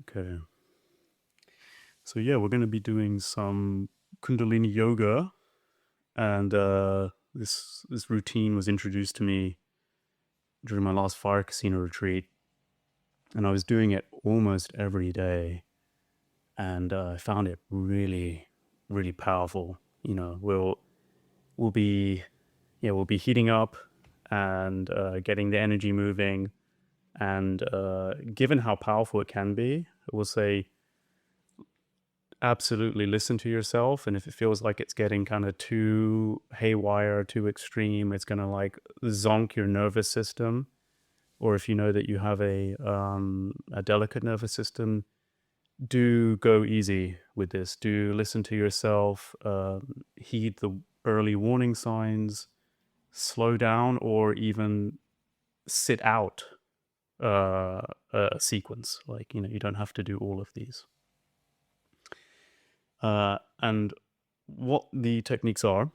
Okay. So yeah, we're going to be doing some Kundalini yoga, and this routine was introduced to me during my last fire casino retreat, and I was doing it almost every day, and I found it really, really powerful. We'll be we'll be heating up and getting the energy moving, and given how powerful it can be, I will say absolutely listen to yourself, and if it feels like it's getting kind of too haywire, too extreme, it's going to like zonk your nervous system. Or if you know that you have a delicate nervous system, do go easy with this. Do listen to yourself, heed the early warning signs, slow down, or even sit out a sequence. Like, you don't have to do all of these. And what the techniques are.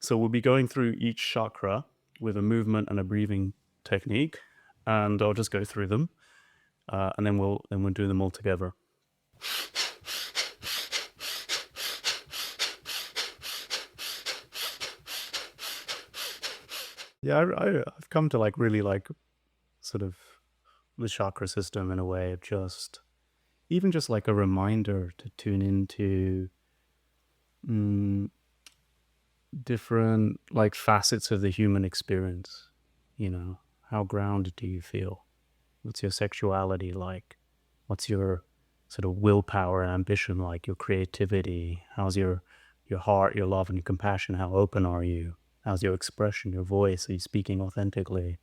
So we'll be going through each chakra with a movement and a breathing technique, and I'll just go through them, and then we'll do them all together. Yeah, I've come to like really like sort of the chakra system in a way of just even just like a reminder to tune into different like facets of the human experience. How grounded do you feel? What's your sexuality like? What's your sort of willpower and ambition like? Your creativity? How's your heart, your love and your compassion? How open are you? How's your expression, your voice? Are you speaking authentically?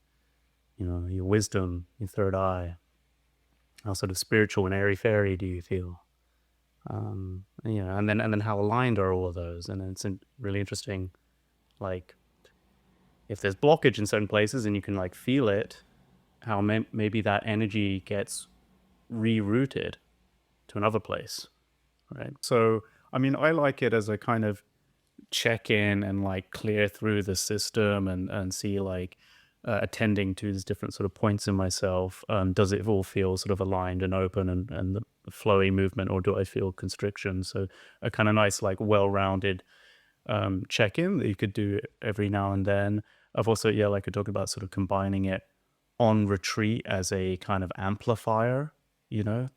Your wisdom, your third eye. How sort of spiritual and airy-fairy do you feel? And then how aligned are all of those? And it's really interesting, like if there's blockage in certain places and you can like feel it, how maybe that energy gets rerouted to another place, right? So, I mean, I like it as a kind of check in and like clear through the system and see like attending to these different sort of points in myself. Does it all feel sort of aligned and open and the flowy movement, or do I feel constriction? So a kind of nice, like well-rounded check in that you could do every now and then. I've also, like I talked about, sort of combining it on retreat as a kind of amplifier,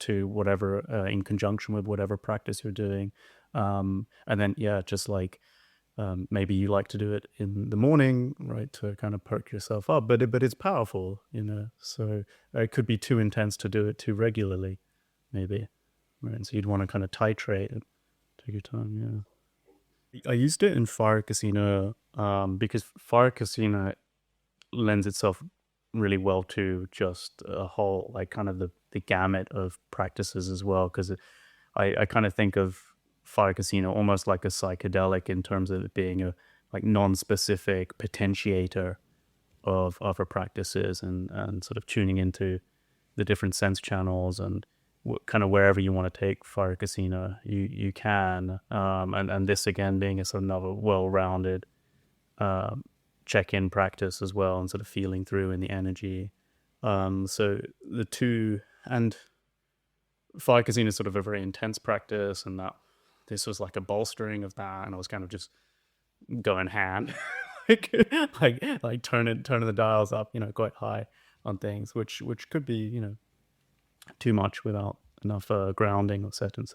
to whatever, in conjunction with whatever practice you're doing. And then, just like maybe you like to do it in the morning, right, to kind of perk yourself up, but it's powerful, so it could be too intense to do it too regularly, maybe, right? And so you'd want to kind of titrate and take your time, I used it in Fire Casino because Fire Casino lends itself really well to just a whole, like kind of the gamut of practices as well, because I kind of think of Fire Casino almost like a psychedelic in terms of it being a like non-specific potentiator of other practices and sort of tuning into the different sense channels and kind of wherever you want to take Fire Casino, you can. And this again being a sort of another well-rounded check-in practice as well, and sort of feeling through in the energy. So the two, and Fire Casino is sort of a very intense practice, and that this was like a bolstering of that, and I was kind of just going hand, like turning the dials up, quite high on things, which could be, too much without enough grounding or setting,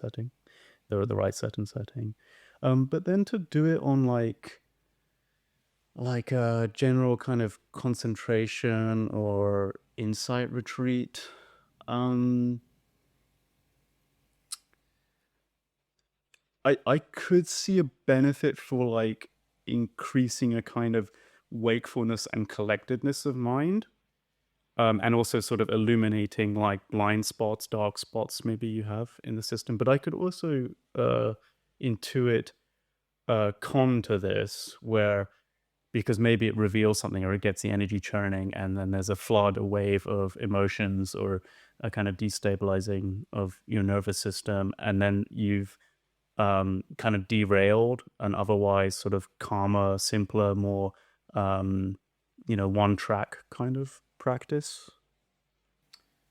the right setting. But then to do it on like a general kind of concentration or insight retreat, I could see a benefit for like increasing a kind of wakefulness and collectedness of mind, and also sort of illuminating like blind spots, dark spots maybe you have in the system. But I could also intuit con to this, where because maybe it reveals something or it gets the energy churning, and then there's a flood, a wave of emotions or a kind of destabilizing of your nervous system, and then you've kind of derailed an otherwise sort of calmer, simpler, more one track kind of practice.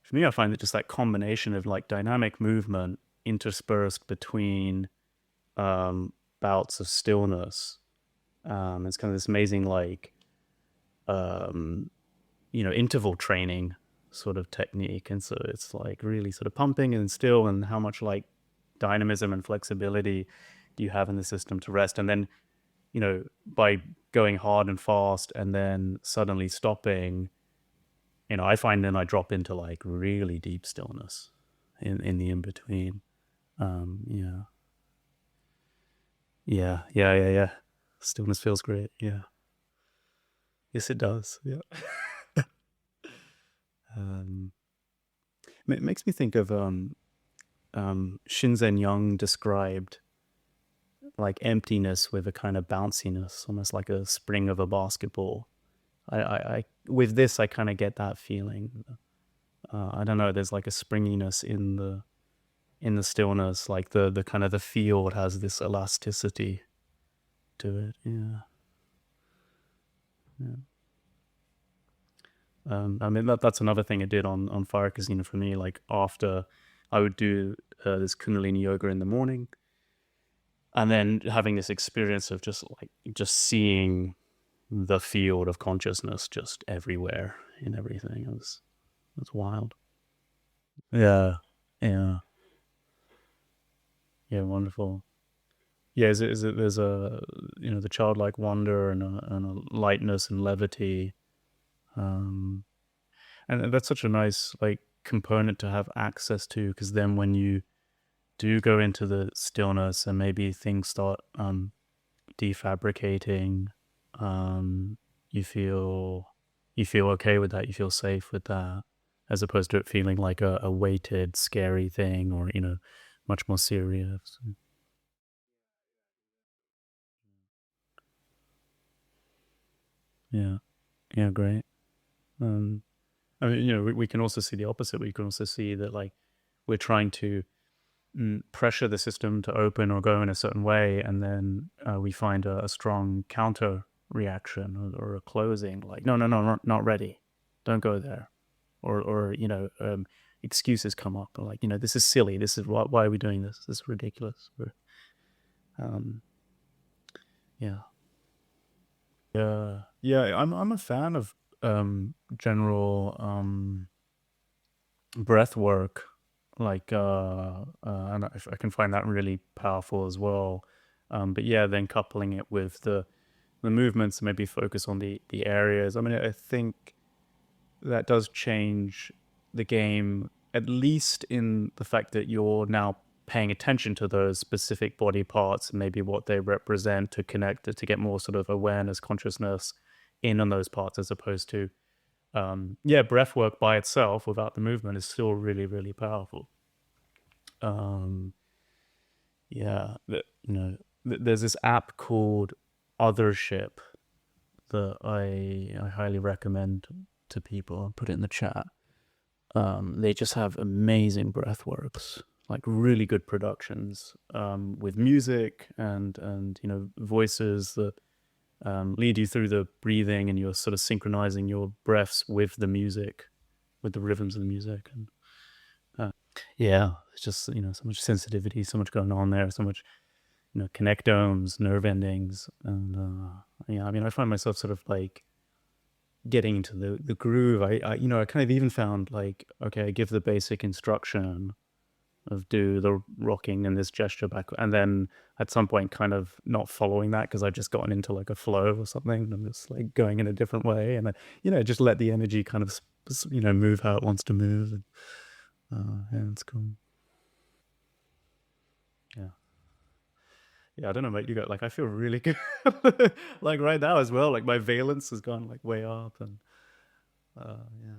for me, I find that just that combination of like dynamic movement interspersed between um, bouts of stillness. It's kind of this amazing like um, interval training sort of technique, and so it's like really sort of pumping and still, and how much like dynamism and flexibility do you have in the system to rest, and then by going hard and fast and then suddenly stopping, I find then I drop into like really deep stillness in the in between. Yeah, yeah. Stillness feels great. Yeah, yes, it does. Yeah. um, it makes me think of Shinzen Young described like emptiness with a kind of bounciness, almost like a spring of a basketball. I with this I kind of get that feeling. I don't know. There's like a springiness in the stillness, like the kind of the field has this elasticity to it. Yeah, yeah. I mean that's another thing I did on fire, because for me, like after I would do this Kundalini yoga in the morning, and then having this experience of just seeing the field of consciousness just everywhere in everything. It was wild. Yeah, yeah, yeah. Wonderful. Yeah, is it there's a the childlike wonder and a lightness and levity, um, and that's such a nice like component to have access to, because then when you do go into the stillness and maybe things start defabricating, um, you feel you feel okay with that. You feel safe with that, as opposed to it feeling like a weighted, scary thing, or much more serious. Yeah, yeah, great. Um, I mean, we can also see the opposite. We can also see that like we're trying to pressure the system to open or go in a certain way, and then we find a strong counter reaction, or a closing, like no, no, no, not ready, don't go there, or excuses come up, like this is silly, this is why are we doing this? This is ridiculous. Um, yeah, yeah. I'm a fan of general breath work, like and I can find that really powerful as well. But yeah, then coupling it with the movements, and maybe focus on the areas. I mean, I think that does change the game, at least in the fact that you're now paying attention to those specific body parts and maybe what they represent, to connect it, to get more sort of awareness, consciousness in on those parts, as opposed to yeah, breath work by itself without the movement is still really, really powerful. Um, yeah, there's this app called Othership that I highly recommend to people. I'll put it in the chat. They just have amazing breathworks, like really good productions, with music and voices that lead you through the breathing, and you're sort of synchronizing your breaths with the music, with the rhythms of the music. And yeah, it's just so much sensitivity, so much going on there, so much connectomes, nerve endings, and yeah, I mean, I find myself sort of like getting into the groove. I kind of even found like, okay, I give the basic instruction of do the rocking and this gesture back, and then at some point kind of not following that, because I've just gotten into like a flow or something, and I'm just like going in a different way, and I just let the energy kind of move how it wants to move. And yeah, it's cool. Yeah. Yeah, I don't know, mate. You got like, I feel really good, like right now as well. Like my valence has gone like way up, and yeah.